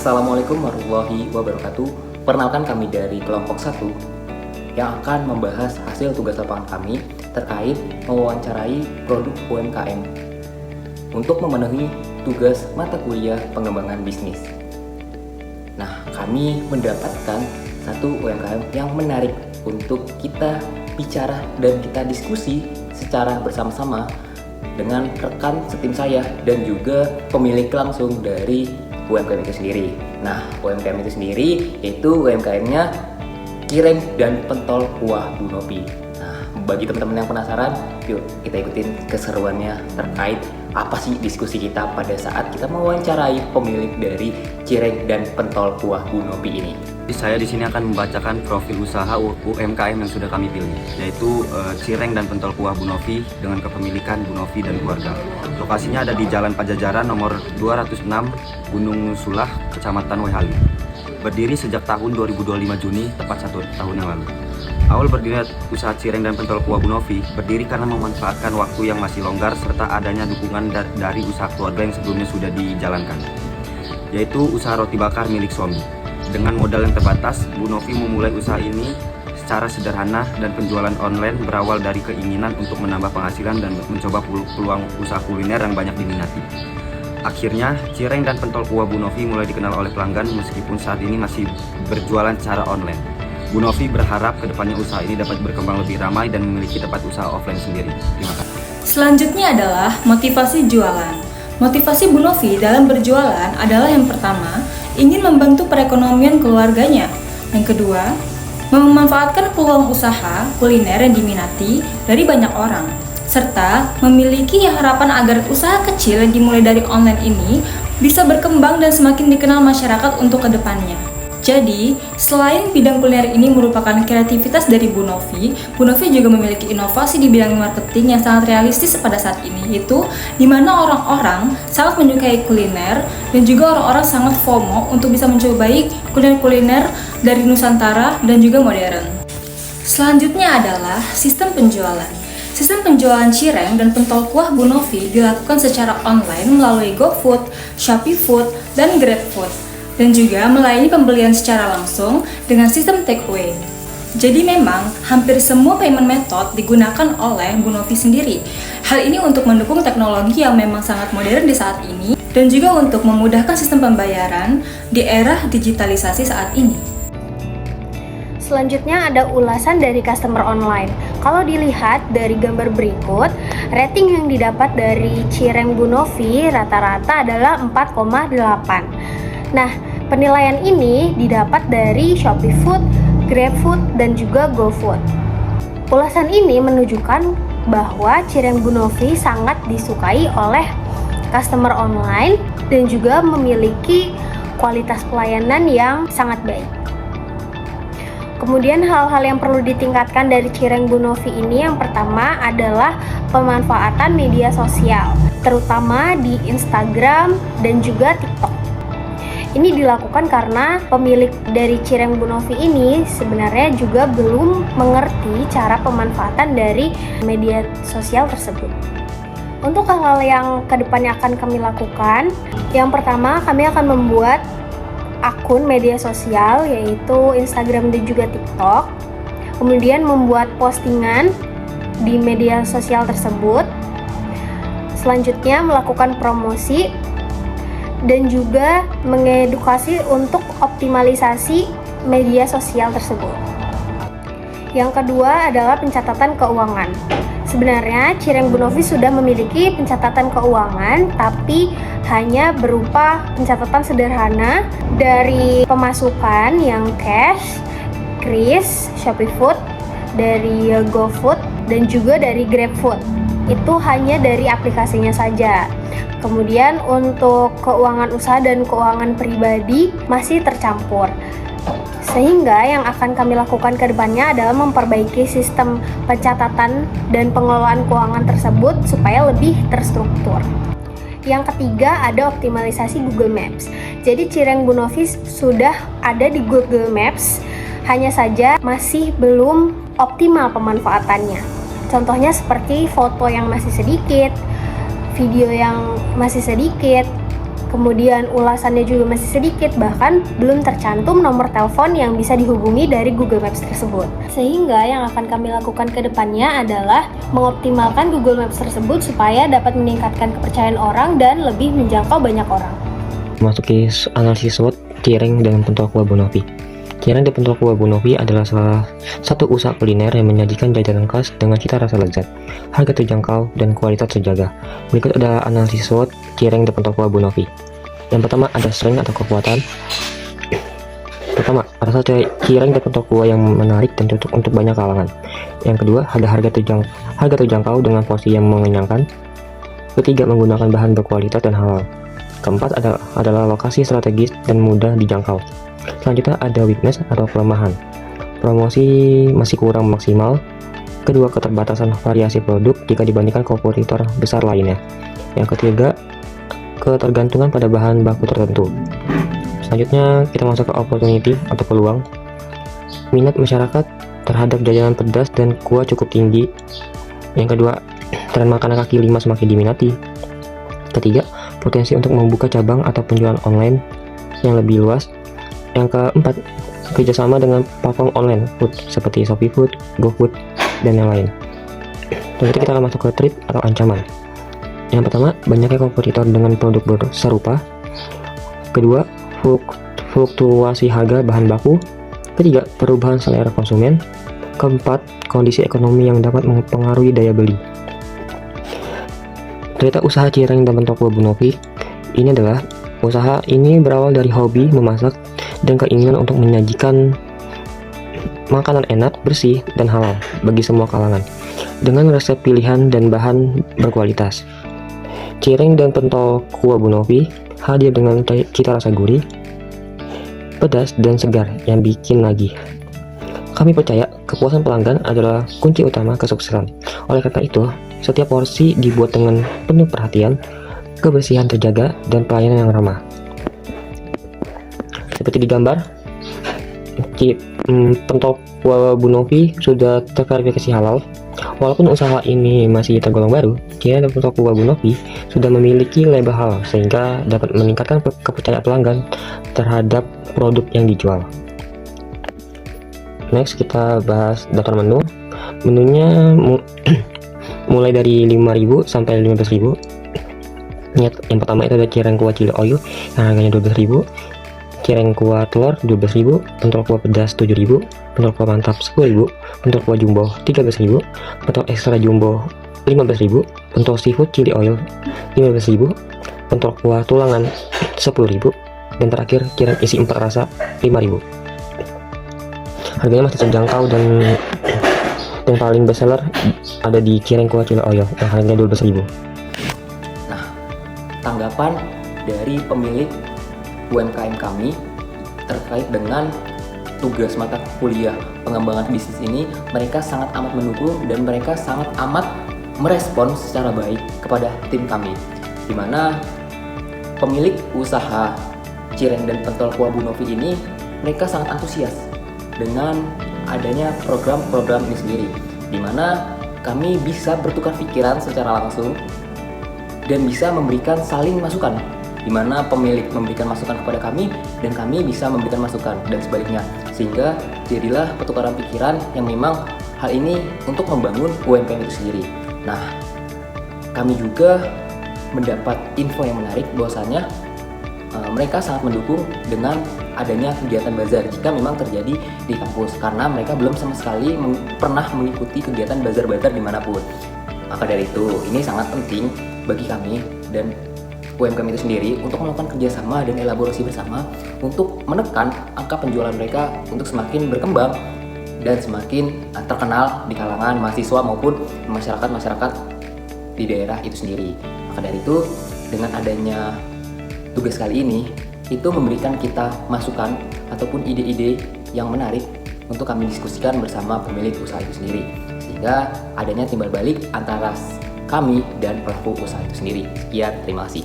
Assalamualaikum warahmatullahi wabarakatuh. Perkenalkan kami dari kelompok 1 yang akan membahas hasil tugas lapangan kami terkait mewawancarai produk UMKM untuk memenuhi tugas mata kuliah pengembangan bisnis. Nah, kami mendapatkan satu UMKM yang menarik untuk kita bicara dan kita diskusi secara bersama-sama dengan rekan setim saya dan juga pemilik langsung dari UMKM itu sendiri. Nah, UMKM itu sendiri yaitu UMKM-nya cireng dan pentol kuah Bu Novi. Nah, bagi teman-teman yang penasaran, yuk kita ikutin keseruannya terkait apa sih diskusi kita pada saat kita mewawancarai pemilik dari cireng dan pentol kuah Bu Novi ini. Saya di sini akan membacakan profil usaha UMKM yang sudah kami pilih, yaitu cireng dan pentol kuah Bu Novi dengan kepemilikan Bu Novi dan keluarga. Lokasinya ada di Jalan Pajajaran nomor 206, Gunung Sulah, Kecamatan Wehali. Berdiri sejak tahun 2025 Juni, tepat 1 tahun yang lalu. Awal berdirinya usaha cireng dan pentol kuah Bu Novi berdiri karena memanfaatkan waktu yang masih longgar serta adanya dukungan dari usaha keluarga yang sebelumnya sudah dijalankan, yaitu usaha roti bakar milik suami. Dengan modal yang terbatas, Bu Novi memulai usaha ini secara sederhana dan penjualan online berawal dari keinginan untuk menambah penghasilan dan mencoba peluang usaha kuliner yang banyak diminati. Akhirnya, cireng dan pentol kuah Bu Novi mulai dikenal oleh pelanggan meskipun saat ini masih berjualan secara online. Bu Novi berharap kedepannya usaha ini dapat berkembang lebih ramai dan memiliki tempat usaha offline sendiri. Terima kasih. Selanjutnya adalah motivasi jualan. Motivasi Bu Novi dalam berjualan adalah yang pertama, ingin membantu perekonomian keluarganya. Yang kedua, memanfaatkan peluang usaha kuliner yang diminati dari banyak orang, serta memiliki harapan agar usaha kecil yang dimulai dari online ini bisa berkembang dan semakin dikenal masyarakat untuk kedepannya. Jadi, selain bidang kuliner ini merupakan kreativitas dari Bu Novi juga memiliki inovasi di bidang marketing yang sangat realistis pada saat ini, yaitu di mana orang-orang sangat menyukai kuliner dan juga orang-orang sangat FOMO untuk bisa mencobai kuliner-kuliner dari Nusantara dan juga modern. Selanjutnya adalah sistem penjualan. Sistem penjualan cireng dan pentol kuah Bu Novi dilakukan secara online melalui GoFood, ShopeeFood, dan GrabFood, dan juga melayani pembelian secara langsung dengan sistem takeaway. Jadi memang hampir semua payment method digunakan oleh Bu Novi sendiri. Hal ini untuk mendukung teknologi yang memang sangat modern di saat ini dan juga untuk memudahkan sistem pembayaran di era digitalisasi saat ini. Selanjutnya ada ulasan dari customer online. Kalau dilihat dari gambar berikut, rating yang didapat dari cireng Bu Novi rata-rata adalah 4,8. Nah, penilaian ini didapat dari ShopeeFood, GrabFood, dan juga GoFood. Ulasan ini menunjukkan bahwa cireng Bu Novi sangat disukai oleh customer online dan juga memiliki kualitas pelayanan yang sangat baik. Kemudian hal-hal yang perlu ditingkatkan dari cireng Bu Novi ini yang pertama adalah pemanfaatan media sosial, terutama di Instagram dan juga TikTok. Ini dilakukan karena pemilik dari cireng Bu Novi ini sebenarnya juga belum mengerti cara pemanfaatan dari media sosial tersebut. Untuk hal-hal yang kedepannya akan kami lakukan, yang pertama kami akan membuat akun media sosial yaitu Instagram dan juga TikTok, kemudian membuat postingan di media sosial tersebut, selanjutnya melakukan promosi dan juga mengedukasi untuk optimalisasi media sosial tersebut. Yang kedua adalah pencatatan keuangan. Sebenarnya cireng Bu Novi sudah memiliki pencatatan keuangan, tapi hanya berupa pencatatan sederhana dari pemasukan yang cash, Kris, ShopeeFood, dari GoFood, dan juga dari GrabFood. Itu hanya dari aplikasinya saja. Kemudian untuk keuangan usaha dan keuangan pribadi masih tercampur. Sehingga yang akan kami lakukan ke depannya adalah memperbaiki sistem pencatatan dan pengelolaan keuangan tersebut supaya lebih terstruktur. Yang ketiga ada optimalisasi Google Maps. Jadi cireng Bu Novi sudah ada di Google Maps, hanya saja masih belum optimal pemanfaatannya. Contohnya seperti foto yang masih sedikit, video yang masih sedikit, Kemudian ulasannya juga masih sedikit, bahkan belum tercantum nomor telepon yang bisa dihubungi dari Google Maps tersebut. Sehingga yang akan kami lakukan ke depannya adalah mengoptimalkan Google Maps tersebut supaya dapat meningkatkan kepercayaan orang dan lebih menjangkau banyak orang. Memasuki analisis SWOT cireng dan pentol kuah Bu Novi. Cireng dan pentol kuah Bu Novi adalah salah satu usaha kuliner yang menyajikan jajanan khas dengan cita rasa lezat, harga terjangkau, dan kualitas terjaga. Berikut adalah analisis SWOT cireng dan pentol kuah Bu Novi. Yang pertama ada strength atau kekuatan. Pertama, rasa cireng dan pentol kuah yang menarik dan cocok untuk banyak kalangan. Yang kedua, ada harga terjangkau dengan porsi yang mengenyangkan. Ketiga, menggunakan bahan berkualitas dan halal. Keempat adalah lokasi strategis dan mudah dijangkau. Selanjutnya ada weakness atau kelemahan. Promosi masih kurang maksimal. Kedua, keterbatasan variasi produk jika dibandingkan kompetitor besar lainnya. Yang ketiga, ketergantungan pada bahan baku tertentu. Selanjutnya kita masuk ke opportunity atau peluang. Minat masyarakat terhadap jajanan pedas dan kuah cukup tinggi. Yang kedua, tren makanan kaki lima semakin diminati. Ketiga, potensi untuk membuka cabang atau penjualan online yang lebih luas. Yang keempat, kerjasama dengan platform online food seperti Shopee Food, GoFood, dan yang lain. Selanjutnya kita akan masuk ke threat atau ancaman. Yang pertama, banyaknya kompetitor dengan produk serupa. Kedua, fluktuasi harga bahan baku. Ketiga, perubahan selera konsumen. Keempat, kondisi ekonomi yang dapat mempengaruhi daya beli. Cerita usaha cireng dan pentol kuah Bu Novi ini adalah usaha ini berawal dari hobi memasak dan keinginan untuk menyajikan makanan enak, bersih, dan halal bagi semua kalangan dengan resep pilihan dan bahan berkualitas. Cireng dan pentol kuah Bu Novi hadir dengan cita rasa gurih, pedas, dan segar yang bikin nagih. Kami percaya kepuasan pelanggan adalah kunci utama kesuksesan. Oleh karena itu, setiap porsi dibuat dengan penuh perhatian, kebersihan terjaga, dan pelayanan yang ramah. Seperti di gambar, pentol kuah Bu Novi sudah terverifikasi halal. Walaupun usaha ini masih tergolong baru, cireng dan pentol kuah Bu Novi sudah memiliki label halal sehingga dapat meningkatkan kepercayaan pelanggan terhadap produk yang dijual. Next, kita bahas daftar menu. Menunya mulai dari 5.000 sampai 15.000. Yang pertama itu ada cireng kuah chili oil yang harganya 12.000, cireng kuah telur 12.000, pentol kuah pedas 7.000, pentol kuah mantap 10.000, pentol kuah jumbo 13.000, pentol ekstra jumbo 15.000, pentol seafood chili oil 15.000, pentol kuah tulangan 10.000, dan terakhir cireng isi 4 rasa 5.000. Harganya masih terjangkau dan paling best seller ada di cireng kuah chili oil yang harganya 12.000. Nah, tanggapan dari pemilik UMKM kami terkait dengan tugas mata kuliah pengembangan bisnis ini, mereka sangat amat mendukung dan mereka sangat amat merespon secara baik kepada tim kami, di mana pemilik usaha cireng dan pentol kuah Bu Novi ini mereka sangat antusias dengan adanya program-program ini sendiri, di mana kami bisa bertukar pikiran secara langsung dan bisa memberikan saling masukan, di mana pemilik memberikan masukan kepada kami dan kami bisa memberikan masukan dan sebaliknya, sehingga jadilah pertukaran pikiran yang memang hal ini untuk membangun UMKM itu sendiri. Nah, kami juga mendapat info yang menarik bahwasannya mereka sangat mendukung dengan adanya kegiatan bazar jika memang terjadi di kampus, karena mereka belum sama sekali pernah mengikuti kegiatan bazar-bazar dimanapun. Maka dari itu, ini sangat penting bagi kami dan UMKM itu sendiri untuk melakukan kerjasama dan elaborasi bersama untuk menekan angka penjualan mereka untuk semakin berkembang dan semakin terkenal di kalangan mahasiswa maupun masyarakat di daerah itu sendiri. Maka dari itu, dengan adanya tugas kali ini, itu memberikan kita masukan ataupun ide-ide yang menarik untuk kami diskusikan bersama pemilik usaha itu sendiri, sehingga adanya timbal balik antara kami dan pelaku usaha itu sendiri. Sekian, terima kasih.